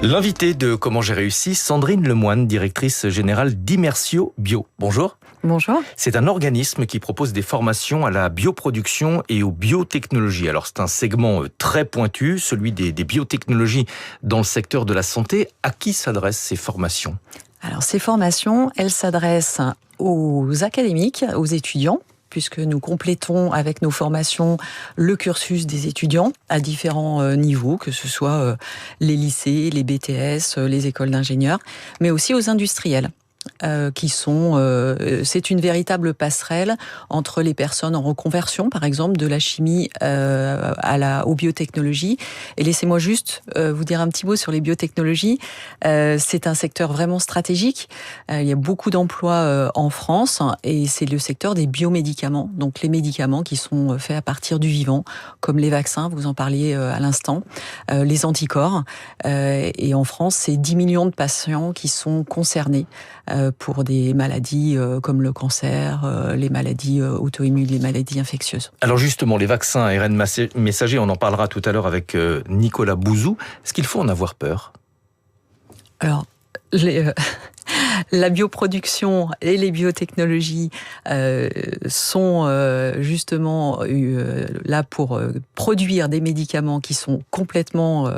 L'invité de Comment j'ai réussi, Sandrine Lemoine, directrice générale d'Immersio Bio. Bonjour. Bonjour. C'est un organisme qui propose des formations à la bioproduction et aux biotechnologies. Alors c'est un segment très pointu, celui des biotechnologies dans le secteur de la santé. À qui s'adressent ces formations ? Alors ces formations, elles s'adressent aux académiques, aux étudiants, puisque nous complétons avec nos formations le cursus des étudiants à différents niveaux, que ce soit les lycées, les BTS, les écoles d'ingénieurs, mais aussi aux industriels. C'est une véritable passerelle entre les personnes en reconversion, par exemple, de la chimie aux biotechnologies. Et laissez-moi juste vous dire un petit mot sur les biotechnologies. C'est un secteur vraiment stratégique. Il y a beaucoup d'emplois en France et c'est le secteur des biomédicaments. Donc les médicaments qui sont faits à partir du vivant, comme les vaccins, vous en parliez à l'instant, les anticorps. Et en France, c'est 10 millions de patients qui sont concernés pour des maladies comme le cancer, les maladies auto-immunes, les maladies infectieuses. Alors justement, les vaccins ARN messager, on en parlera tout à l'heure avec Nicolas Bouzou. Est-ce qu'il faut en avoir peur ? Alors, la bioproduction et les biotechnologies sont justement là pour produire des médicaments qui sont complètement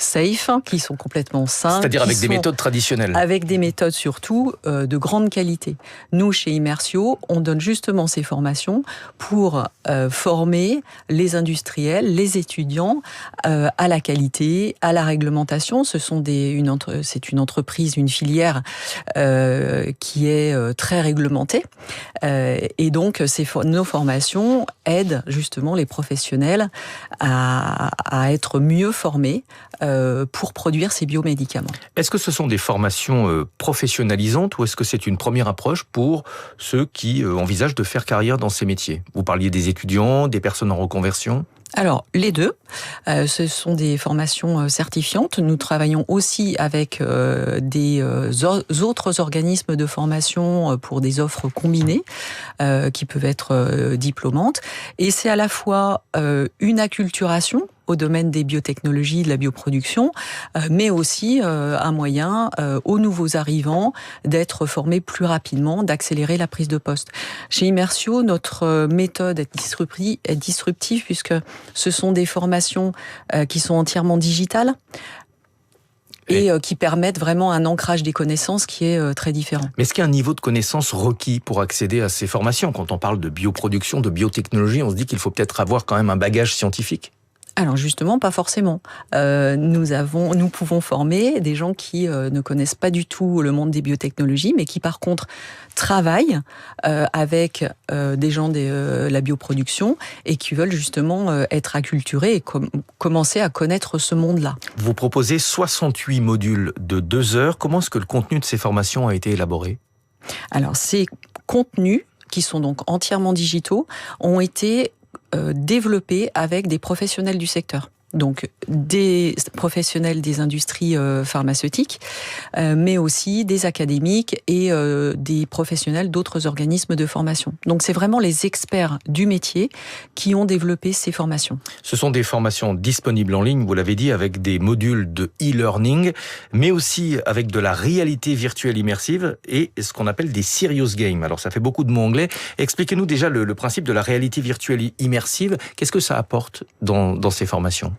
safe, qui sont complètement sains. C'est-à-dire avec des méthodes traditionnelles. Avec des méthodes surtout de grande qualité. Nous, chez Immersio, on donne justement ces formations pour former les industriels, les étudiants à la qualité, à la réglementation. C'est une entreprise, une filière qui est très réglementée. Et donc, nos formations aident justement les professionnels à être mieux formés pour produire ces biomédicaments. Est-ce que ce sont des formations professionnalisantes ou est-ce que c'est une première approche pour ceux qui envisagent de faire carrière dans ces métiers ? Vous parliez des étudiants, des personnes en reconversion ? Alors, les deux. Ce sont des formations certifiantes. Nous travaillons aussi avec des autres organismes de formation pour des offres combinées qui peuvent être diplômantes. Et c'est à la fois une acculturation au domaine des biotechnologies, de la bioproduction, mais aussi un moyen aux nouveaux arrivants d'être formés plus rapidement, d'accélérer la prise de poste. Chez Immersio, notre méthode est disruptive puisque ce sont des formations qui sont entièrement digitales et qui permettent vraiment un ancrage des connaissances qui est très différent. Mais est-ce qu'il y a un niveau de connaissance requis pour accéder à ces formations ? Quand on parle de bioproduction, de biotechnologie, on se dit qu'il faut peut-être avoir quand même un bagage scientifique. Alors justement, pas forcément. Nous pouvons former des gens qui ne connaissent pas du tout le monde des biotechnologies, mais qui par contre travaillent avec des gens de la bioproduction et qui veulent justement être acculturés et commencer à connaître ce monde-là. Vous proposez 68 modules de 2 heures. Comment est-ce que le contenu de ces formations a été élaboré ? Alors ces contenus, qui sont donc entièrement digitaux, ont été développés avec des professionnels du secteur. Donc des professionnels des industries pharmaceutiques, mais aussi des académiques et des professionnels d'autres organismes de formation. Donc c'est vraiment les experts du métier qui ont développé ces formations. Ce sont des formations disponibles en ligne, vous l'avez dit, avec des modules de e-learning, mais aussi avec de la réalité virtuelle immersive et ce qu'on appelle des serious games. Alors ça fait beaucoup de mots anglais. Expliquez-nous déjà le principe de la réalité virtuelle immersive. Qu'est-ce que ça apporte dans ces formations ?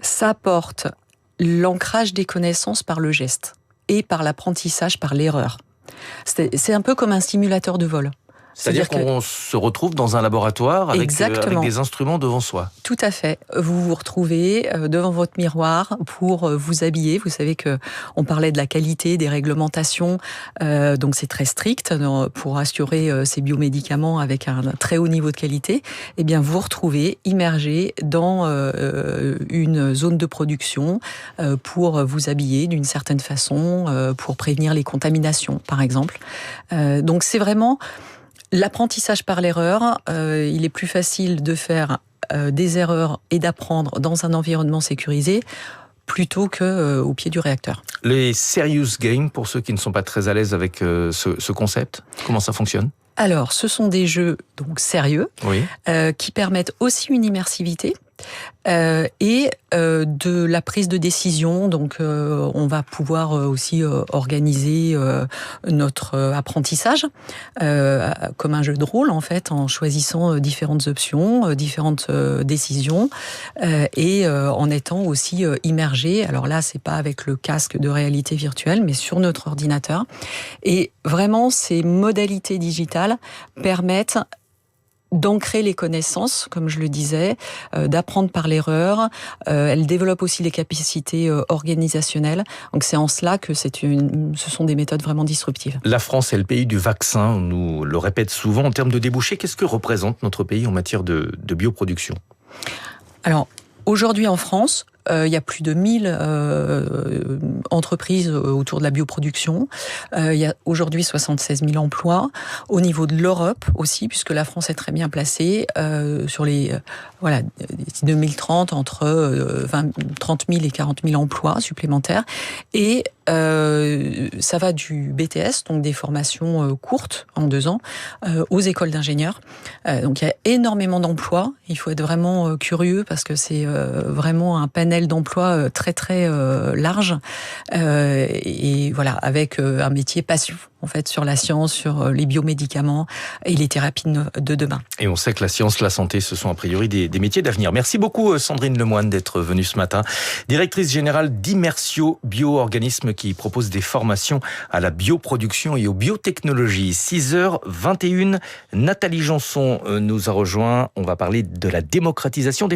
Ça apporte l'ancrage des connaissances par le geste et par l'apprentissage par l'erreur. C'est un peu comme un simulateur de vol. C'est-à-dire qu'on se retrouve dans un laboratoire avec des instruments devant soi. Tout à fait. Vous vous retrouvez devant votre miroir pour vous habiller. Vous savez que on parlait de la qualité, des réglementations, donc c'est très strict pour assurer ces biomédicaments avec un très haut niveau de qualité. Eh bien, vous vous retrouvez immergé dans une zone de production pour vous habiller d'une certaine façon, pour prévenir les contaminations, par exemple. Donc c'est vraiment l'apprentissage par l'erreur. Il est plus facile de faire des erreurs et d'apprendre dans un environnement sécurisé plutôt qu'au pied du réacteur. Les serious games, pour ceux qui ne sont pas très à l'aise avec ce concept, comment ça fonctionne ? Alors, ce sont des jeux donc sérieux, oui, qui permettent aussi une immersivité, Et de la prise de décision. Donc, on va pouvoir aussi organiser notre apprentissage comme un jeu de rôle, en fait, en choisissant différentes options, différentes décisions, et en étant aussi immergé. Alors là, c'est pas avec le casque de réalité virtuelle, mais sur notre ordinateur. Et vraiment, ces modalités digitales permettent d'ancrer les connaissances, comme je le disais, d'apprendre par l'erreur. Elle développe aussi les capacités organisationnelles. Donc c'est en cela que ce sont des méthodes vraiment disruptives. La France est le pays du vaccin, on nous le répète souvent. En termes de débouchés, qu'est-ce que représente notre pays en matière de bioproduction ? Alors, aujourd'hui en France, il y a plus de 1000 entreprises autour de la bioproduction. Il y a aujourd'hui 76 000 emplois. Au niveau de l'Europe aussi, puisque la France est très bien placée sur les 2030, entre 30 000 et 40 000 emplois supplémentaires. Et ça va du BTS, donc des formations courtes en 2 ans, aux écoles d'ingénieurs. Donc il y a énormément d'emplois. Il faut être vraiment curieux parce que c'est vraiment un panel d'emplois très très large, et voilà, avec un métier passion en fait sur la science, sur les biomédicaments et les thérapies de demain. Et on sait que la science, la santé, ce sont a priori des métiers d'avenir. Merci beaucoup Sandrine Lemoine d'être venue ce matin, directrice générale d'Immersio Bio, organisme qui propose des formations à la bioproduction et aux biotechnologies. 6h21, Nathalie Janson nous a rejoint. On va parler de la démocratisation des